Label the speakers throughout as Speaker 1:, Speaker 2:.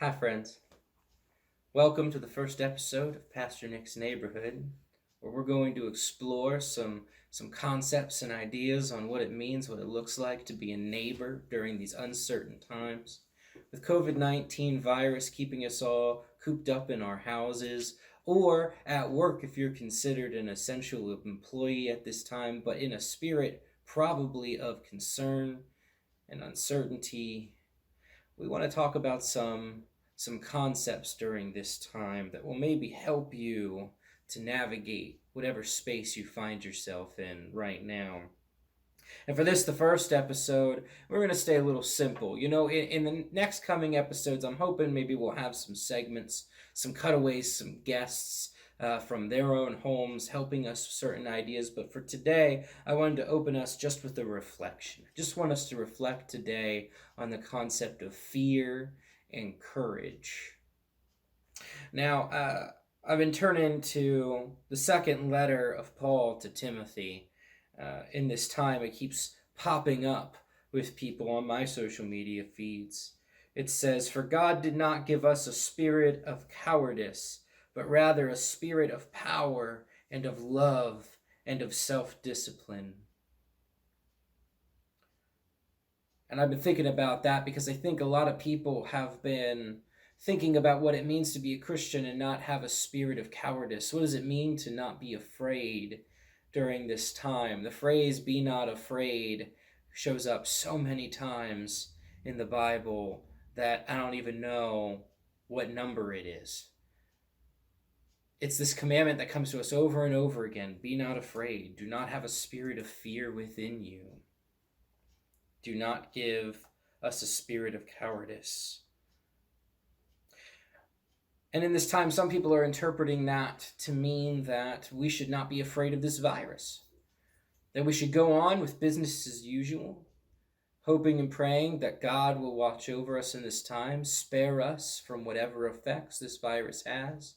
Speaker 1: Hi, friends. Welcome to the first episode of Pastor Nick's Neighborhood, where we're going to explore some concepts and ideas on what it means, what it looks like to be a neighbor during these uncertain times. With COVID-19 virus keeping us all cooped up in our houses, or at work if you're considered an essential employee at this time, but in a spirit probably of concern and uncertainty, we want to talk about some concepts during this time that will maybe help you to navigate whatever space you find yourself in right now. And for this, the first episode, we're going to stay a little simple. In the next coming episodes, I'm hoping maybe we'll have some segments, some cutaways, some guests from their own homes helping us with certain ideas. But for today, I wanted to open us just with a reflection. I just want us to reflect today on the concept of fear and courage. Now, I've been turning to the second letter of Paul to Timothy. In this time, it keeps popping up with people on my social media feeds. It says, "For God did not give us a spirit of cowardice, but rather a spirit of power and of love and of self-discipline." And I've been thinking about that because I think a lot of people have been thinking about what it means to be a Christian and not have a spirit of cowardice. What does it mean to not be afraid during this time? The phrase "be not afraid" shows up so many times in the Bible that I don't even know what number it is. It's this commandment that comes to us over and over again. Be not afraid. Do not have a spirit of fear within you. Do not give us a spirit of cowardice. And in this time, some people are interpreting that to mean that we should not be afraid of this virus, that we should go on with business as usual, hoping and praying that God will watch over us in this time, spare us from whatever effects this virus has,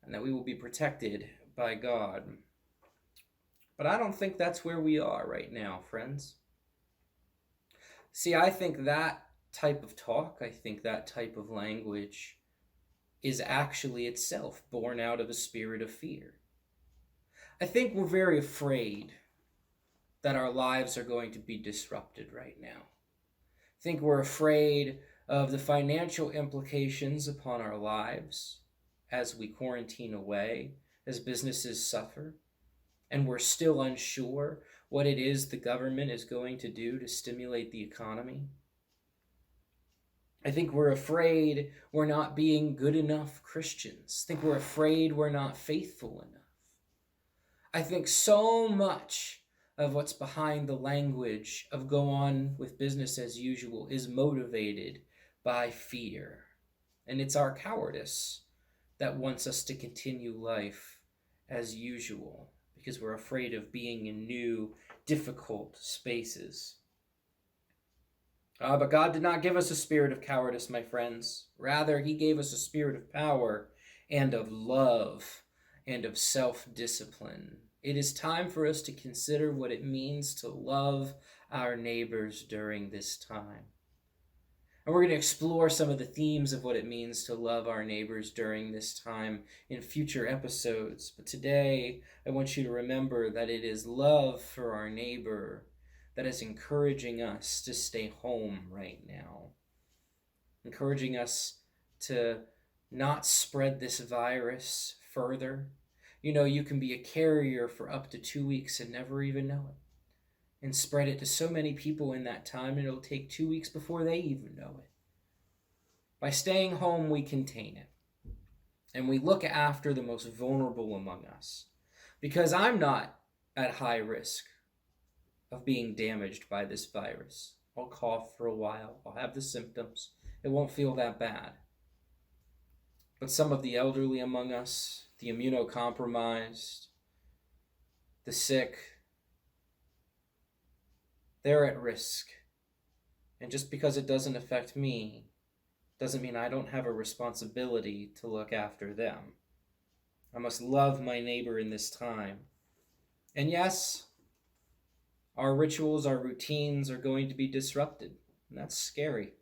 Speaker 1: and that we will be protected by God. But I don't think that's where we are right now, friends. See, I think that type of talk, I think that type of language is actually itself born out of a spirit of fear. I think we're very afraid that our lives are going to be disrupted right now. I think we're afraid of the financial implications upon our lives as we quarantine away, as businesses suffer, and we're still unsure what it is the government is going to do to stimulate the economy. I think we're afraid we're not being good enough Christians. I think we're afraid we're not faithful enough. I think so much of what's behind the language of go on with business as usual is motivated by fear. And it's our cowardice that wants us to continue life as usual because we're afraid of being in new, difficult spaces. But God did not give us a spirit of cowardice, my friends. Rather, He gave us a spirit of power and of love and of self-discipline. It is time for us to consider what it means to love our neighbors during this time. And we're going to explore some of the themes of what it means to love our neighbors during this time in future episodes. But today, I want you to remember that it is love for our neighbor that is encouraging us to stay home right now, encouraging us to not spread this virus further. You can be a carrier for up to 2 weeks and never even know it, and spread it to so many people in that time, and it'll take 2 weeks before they even know it. By staying home, we contain it, and we look after the most vulnerable among us, because I'm not at high risk of being damaged by this virus. I'll cough for a while. I'll have the symptoms. It won't feel that bad. But some of the elderly among us, the immunocompromised, the sick, they're at risk. And just because it doesn't affect me doesn't mean I don't have a responsibility to look after them. I must love my neighbor in this time. And yes, our rituals, our routines are going to be disrupted, and that's scary.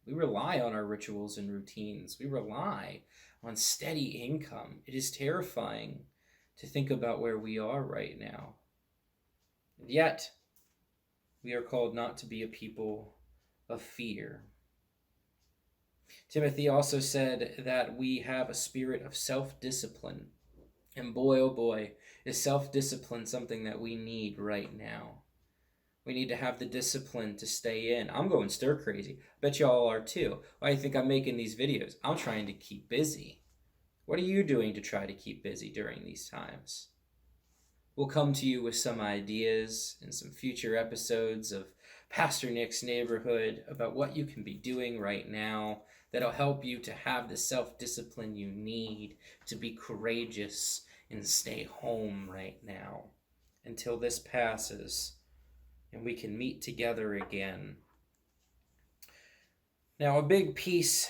Speaker 1: We rely on our rituals and routines. We rely on steady income. It is terrifying to think about where we are right now. And yet, we are called not to be a people of fear. Timothy also said that we have a spirit of self discipline. And boy, oh boy, is self discipline something that we need right now. We need to have the discipline to stay in. I'm going stir crazy. Bet y'all are too. Why do you think I'm making these videos? I'm trying to keep busy. What are you doing to try to keep busy during these times? We'll come to you with some ideas in some future episodes of Pastor Nick's Neighborhood about what you can be doing right now that'll help you to have the self discipline you need to be courageous and stay home right now until this passes and we can meet together again. Now, a big piece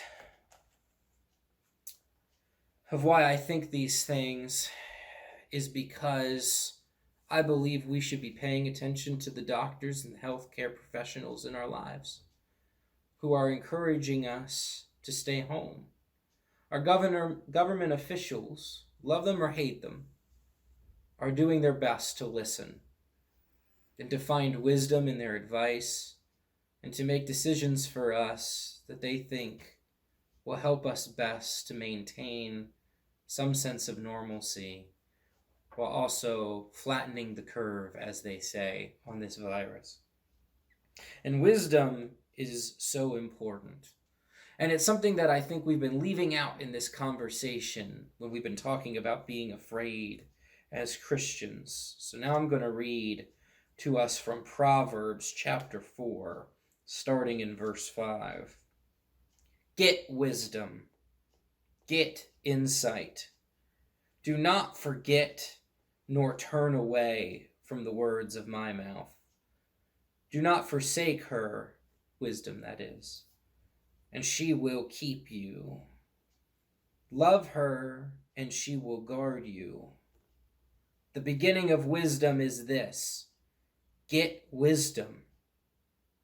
Speaker 1: of why I think these things is because I believe we should be paying attention to the doctors and healthcare professionals in our lives who are encouraging us to stay home. Our government officials, love them or hate them, are doing their best to listen and to find wisdom in their advice and to make decisions for us that they think will help us best to maintain some sense of normalcy while also flattening the curve, as they say, on this virus. And wisdom is so important. And it's something that I think we've been leaving out in this conversation when we've been talking about being afraid as Christians. So now I'm going to read to us from Proverbs chapter 4, starting in verse 5. Get wisdom, get insight. Do not forget nor turn away from the words of my mouth. Do not forsake her, wisdom that is, and she will keep you. Love her, and she will guard you. The beginning of wisdom is this: get wisdom.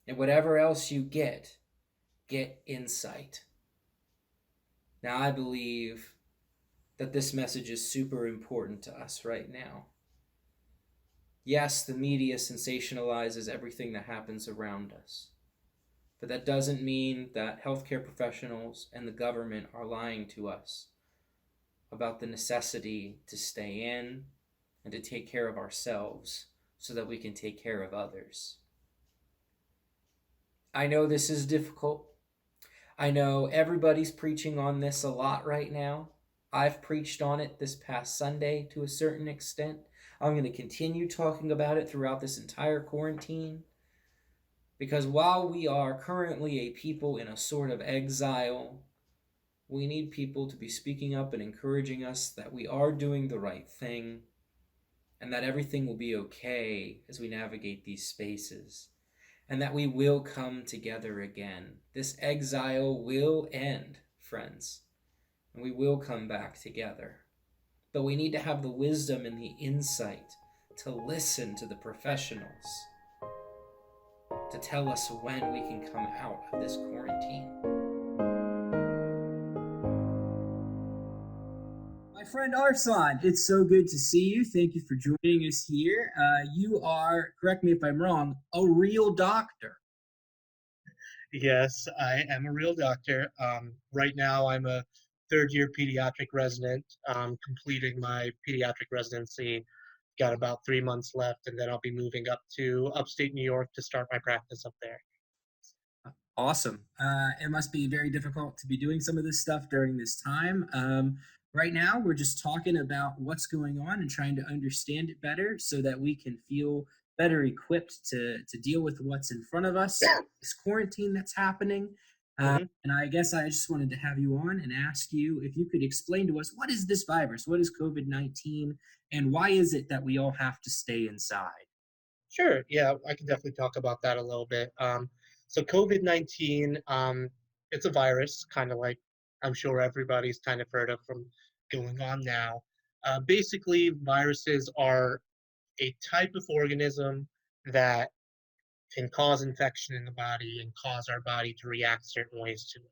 Speaker 1: And whatever else you get insight. Now, I believe that this message is super important to us right now. Yes, the media sensationalizes everything that happens around us, but that doesn't mean that healthcare professionals and the government are lying to us about the necessity to stay in and to take care of ourselves so that we can take care of others. I know this is difficult. I know everybody's preaching on this a lot right now. I've preached on it this past Sunday to a certain extent. I'm going to continue talking about it throughout this entire quarantine. Because while we are currently a people in a sort of exile, we need people to be speaking up and encouraging us that we are doing the right thing and that everything will be okay as we navigate these spaces and that we will come together again. This exile will end, friends, and we will come back together. But we need to have the wisdom and the insight to listen to the professionals to tell us when we can come out of this quarantine. My friend Arslan, it's so good to see you. Thank you for joining us here. You are, correct me if I'm wrong, a real doctor.
Speaker 2: Yes, I am a real doctor. Right now, I'm a third year pediatric resident, completing my pediatric residency. Got about 3 months left, and then I'll be moving up to upstate New York to start my practice up there.
Speaker 1: Awesome. It must be very difficult to be doing some of this stuff during this time. Right now, we're just talking about what's going on and trying to understand it better so that we can feel better equipped to deal with what's in front of us, this quarantine that's happening.
Speaker 2: hmm
Speaker 1: And I guess I just wanted to have you on and ask you if you could explain to us what is this virus? What is COVID-19? And why is it that we all have to stay inside?
Speaker 2: Sure, yeah, I can definitely talk about that a little bit. So COVID-19, it's a virus, kind of like I'm sure everybody's kind of heard of from going on now. Basically, viruses are a type of organism that can cause infection in the body and cause our body to react certain ways to it.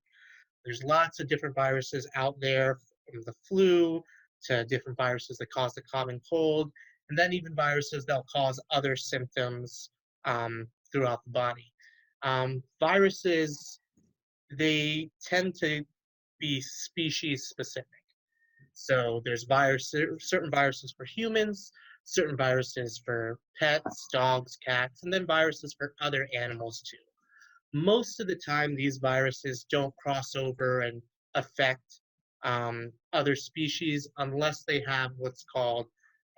Speaker 2: There's lots of different viruses out there, from the flu to different viruses that cause the common cold, and then even viruses that'll cause other symptoms throughout the body. Viruses, they tend to be species specific. So there's certain viruses for humans, certain viruses for pets, dogs, cats, and then viruses for other animals too. Most of the time, these viruses don't cross over and affect other species unless they have what's called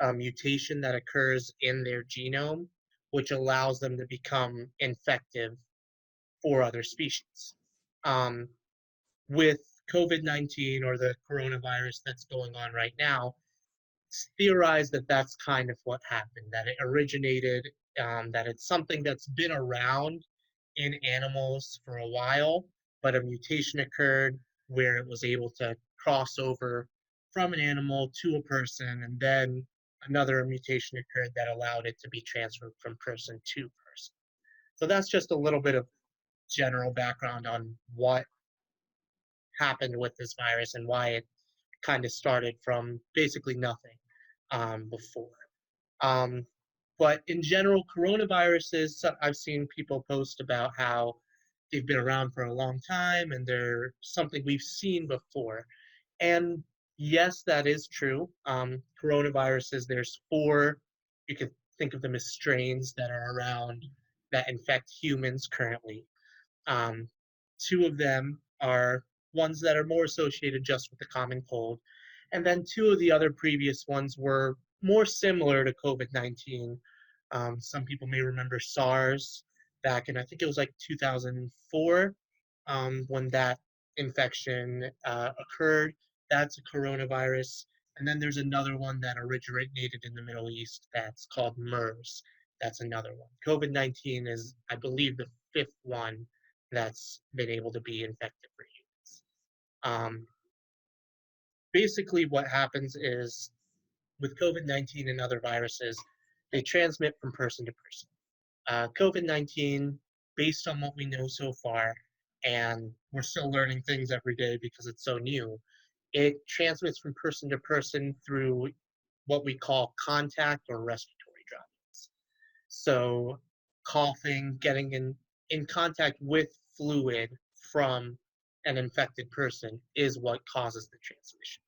Speaker 2: a mutation that occurs in their genome, which allows them to become infective for other species. Um, with COVID-19 or the coronavirus that's going on right now, it's theorized that that's kind of what happened, that it originated, that it's something that's been around in animals for a while, but a mutation occurred where it was able to cross over from an animal to a person, and then another mutation occurred that allowed it to be transferred from person to person. So that's just a little bit of general background on what happened with this virus and why it kind of started from basically nothing before. Um, but in general, coronaviruses, so I've seen people post about how they've been around for a long time and they're something we've seen before. And yes, that is true. Coronaviruses, there's four, you could think of them as strains that are around that infect humans currently. Um, Two of them are ones that are more associated just with the common cold. And then two of the other previous ones were more similar to COVID 19. Some people may remember SARS back in, I think it was like 2004, when that infection occurred. That's a coronavirus. And then there's another one that originated in the Middle East that's called MERS. That's another one. COVID 19 is, I believe, the fifth one that's been able to be infected for humans. Um, Basically, what happens is with COVID 19 and other viruses, they transmit from person to person. COVID 19, based on what we know so far, and we're still learning things every day because it's so new, it transmits from person to person through what we call contact or respiratory droplets. So, coughing, getting in contact with fluid from an infected person is what causes the transmission.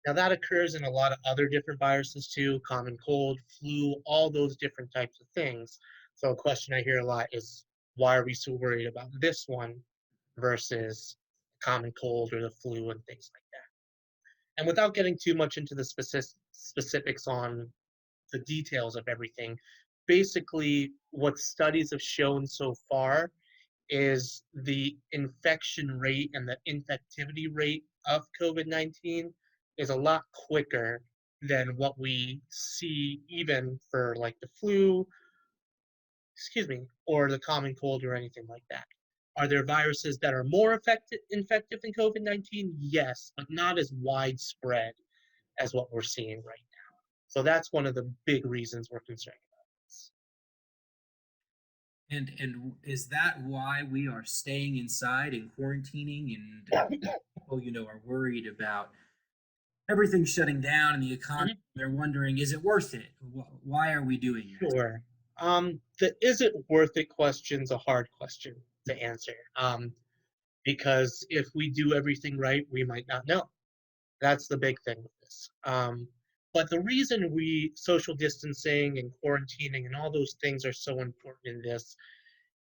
Speaker 2: Now, that occurs in a lot of other different viruses too, common cold, flu, all those different types of things. So, a question I hear a lot is why are we so worried about this one versus common cold or the flu and things like that? And without getting too much into the specifics on the details of everything, basically, what studies have shown so far is the infection rate and the infectivity rate of COVID 19 is a lot quicker than what we see even for like the flu, excuse me, or the common cold or anything like that. Are there viruses that are more infective than COVID 19? Yes, but not as widespread as what we're seeing right now. So that's one of the big reasons we're concerned about this.
Speaker 1: And is that why we are staying inside and quarantining and people, are worried about everything shutting down and the economy?
Speaker 2: Mhm.
Speaker 1: They're wondering, is it worth it? Why are we doing this?
Speaker 2: Sure. The is it worth it question's a hard question to answer. Because if we do everything right, we might not know. That's the big thing with this. But the reason we social distancing and quarantining and all those things are so important in this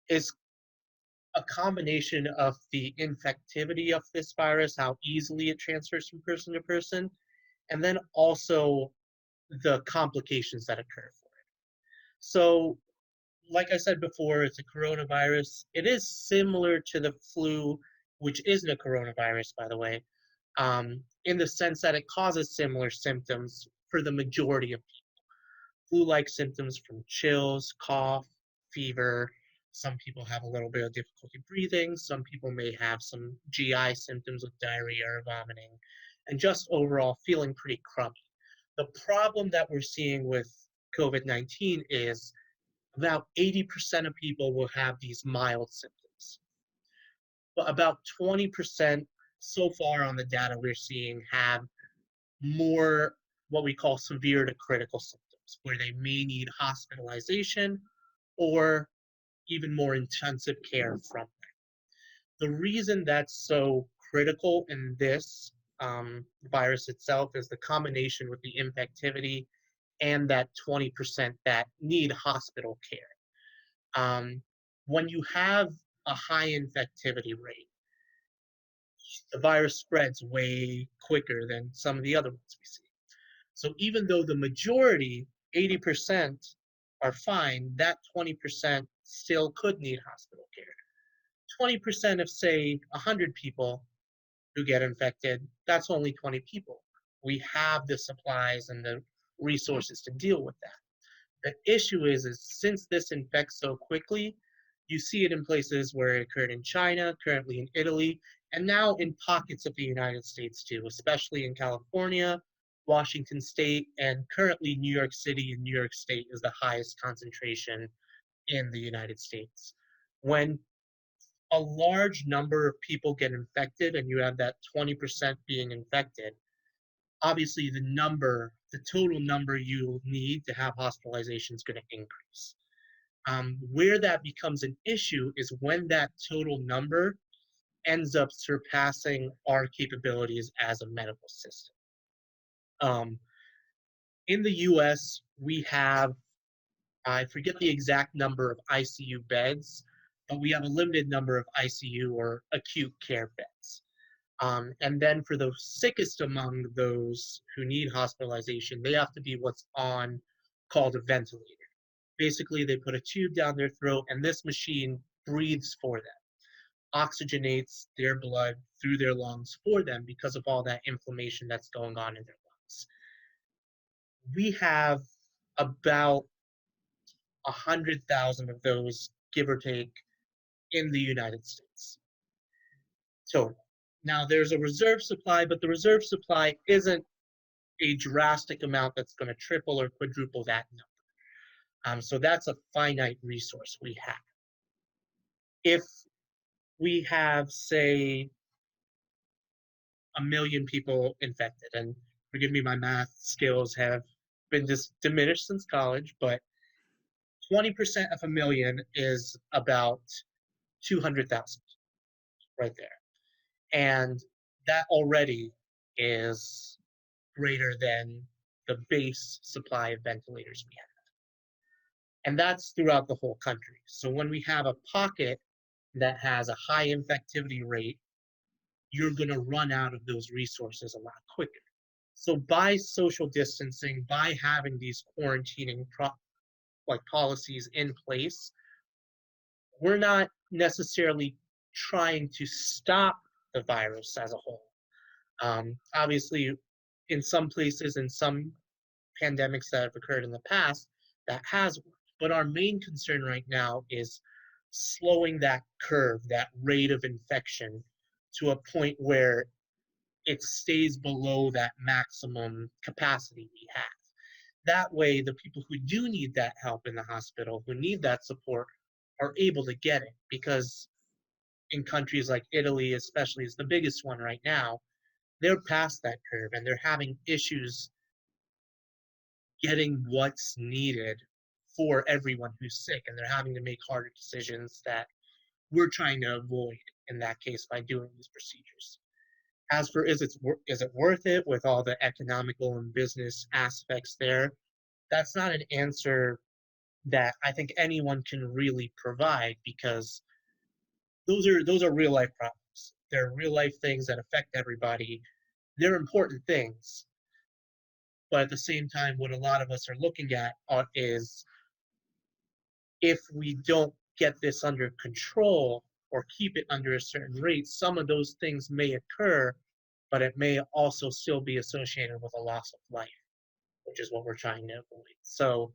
Speaker 2: is a combination of the infectivity of this virus, how easily it transfers from person to person, and then also the complications that occur for it. So like I said before, it's a coronavirus. It is similar to the flu, which isn't a coronavirus, by the way, in the sense that it causes similar symptoms for the majority of people. Flu-like symptoms from chills, cough, fever. Some people have a little bit of difficulty breathing. Some people may have some GI symptoms with diarrhea or vomiting, and just overall feeling pretty crummy. The problem that we're seeing with COVID 19 is about 80% of people will have these mild symptoms. But about 20% so far on the data we're seeing have more what we call severe to critical symptoms, where they may need hospitalization or even more intensive care from them. The reason that's so critical in this virus itself is the combination with the infectivity and that 20% that need hospital care. Um, when you have a high infectivity rate, the virus spreads way quicker than some of the other ones we see. So even though the majority, 80%, are fine, that 20% still could need hospital care. 20% of, say, 100 people who get infected, that's only 20 people. We have the supplies and the resources to deal with that. The issue is since this infects so quickly, you see it in places where it occurred in China, currently in Italy, and now in pockets of the United States too, especially in California, Washington State, and currently New York City and New York State is the highest concentration in the United States. When a large number of people get infected and you have that 20% being infected, obviously the total number you need to have hospitalization is going to increase. Where that becomes an issue is when that total number ends up surpassing our capabilities as a medical system. Um, in the US, we have, I forget the exact number of ICU beds, but we have a limited number of ICU or acute care beds. And then for the sickest among those who need hospitalization, they have to be what's on called a ventilator. Basically, they put a tube down their throat, and this machine breathes for them, oxygenates their blood through their lungs for them because of all that inflammation that's going on in their lungs. We have about 100,000 of those, give or take, in the United States total. Now, there's a reserve supply, but the reserve supply isn't a drastic amount that's going to triple or quadruple that number. So that's a finite resource we have. If we have, say, 1 million people infected, and forgive me, my math skills have been just diminished since college, but 20% of 1 million is about 200,000 right there. And that already is greater than the base supply of ventilators we have. And that's throughout the whole country. So when we have a pocket that has a high infectivity rate, you're going to run out of those resources a lot quicker. So by social distancing, by having these quarantining policies in place, we're not necessarily trying to stop the virus as a whole. Obviously, in some places, in some pandemics that have occurred in the past, that has worked. But our main concern right now is slowing that curve, that rate of infection, to a point where it stays below that maximum capacity we have. That way, the people who do need that help in the hospital, who need that support, are able to get it. Because in countries like Italy, especially, is the biggest one right now, they're past that curve and they're having issues getting what's needed for everyone who's sick, and they're having to make harder decisions that we're trying to avoid in that case by doing these procedures. As for is it worth it with all the economical and business aspects there, that's not an answer that I think anyone can really provide, because those are real life problems. They're real life things that affect everybody. They're important things, but at the same time, what a lot of us are looking at is, if we don't get this under control or keep it under a certain rate, some of those things may occur, but it may also still be associated with a loss of life, which is what we're trying to avoid. So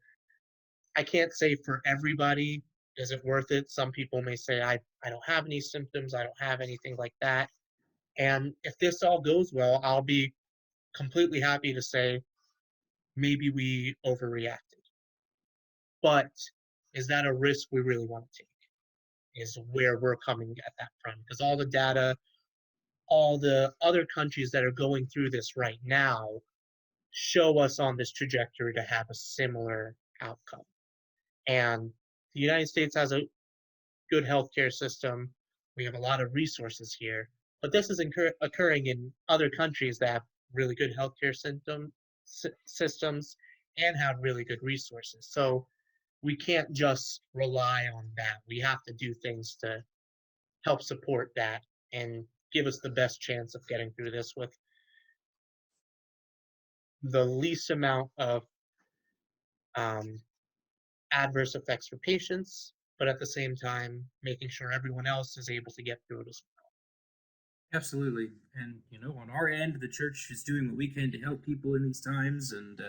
Speaker 2: I can't say for everybody, is it worth it? Some people may say, I don't have any symptoms, I don't have anything like that. And if this all goes well, I'll be completely happy to say maybe we overreacted. But Is that a risk we really want to take? Is where we're coming at that from. Because all the data, all the other countries that are going through this right now show us on this trajectory to have a similar outcome. And the United States has a good healthcare system. We have a lot of resources here, but this is occurring in other countries that have really good healthcare systems and have really good resources. So we can't just rely on that. We have to do things to help support that and give us the best chance of getting through this with the least amount of um, adverse effects for patients, but at the same time, making sure everyone else is able to get through it as
Speaker 1: Absolutely. And, on our end, the church is doing what we can to help people in these times. And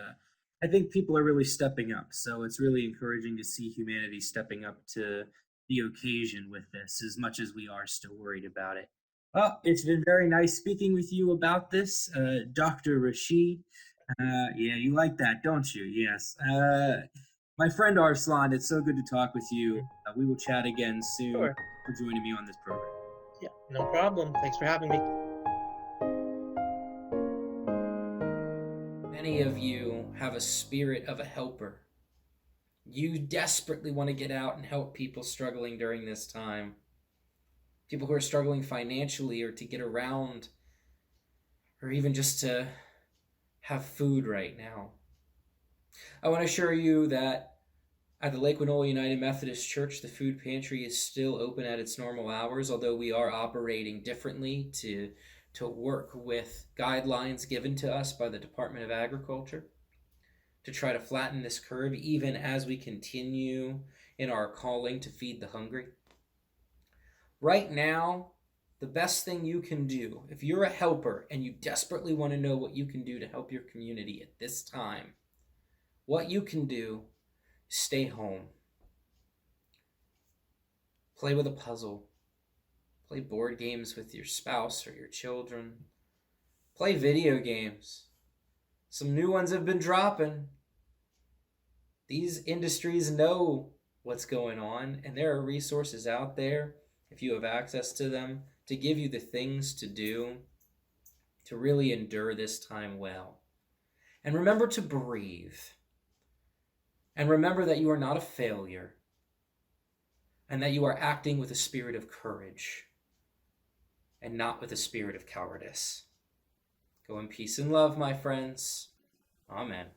Speaker 1: I think people are really stepping up. So it's really encouraging to see humanity stepping up to the occasion with this, as much as we are still worried about it. Well, it's been very nice speaking with you about this, Dr. Rashid. Yeah, you like that, don't you? Yes. My friend Arslan, it's so good to talk with you.
Speaker 2: well.
Speaker 1: We will chat again soon.
Speaker 2: Sure.
Speaker 1: For joining me on this program.
Speaker 2: Yeah, no problem. Thanks for having me.
Speaker 1: Many of you have a spirit of a helper. You desperately want to get out and help people struggling during this time. People who are struggling financially or to get around or even just to have food right now. I want to assure you that at the Lake Winona United Methodist Church, the food pantry is still open at its normal hours, although we are operating differently to work with guidelines given to us by the Department of Agriculture to try to flatten this curve even as we continue in our calling to feed the hungry. Right now, the best thing you can do, if you're a helper and you desperately want to know what you can do to help your community at this time, what you can do is stay home. Play with a puzzle. Play board games with your spouse or your children. Play video games. Some new ones have been dropping. These industries know what's going on, and there are resources out there, if you have access to them, to give you the things to do to really endure this time well. And remember to breathe. And remember that you are not a failure, and that you are acting with a spirit of courage and not with a spirit of cowardice. Go in peace and love, my friends. Amen.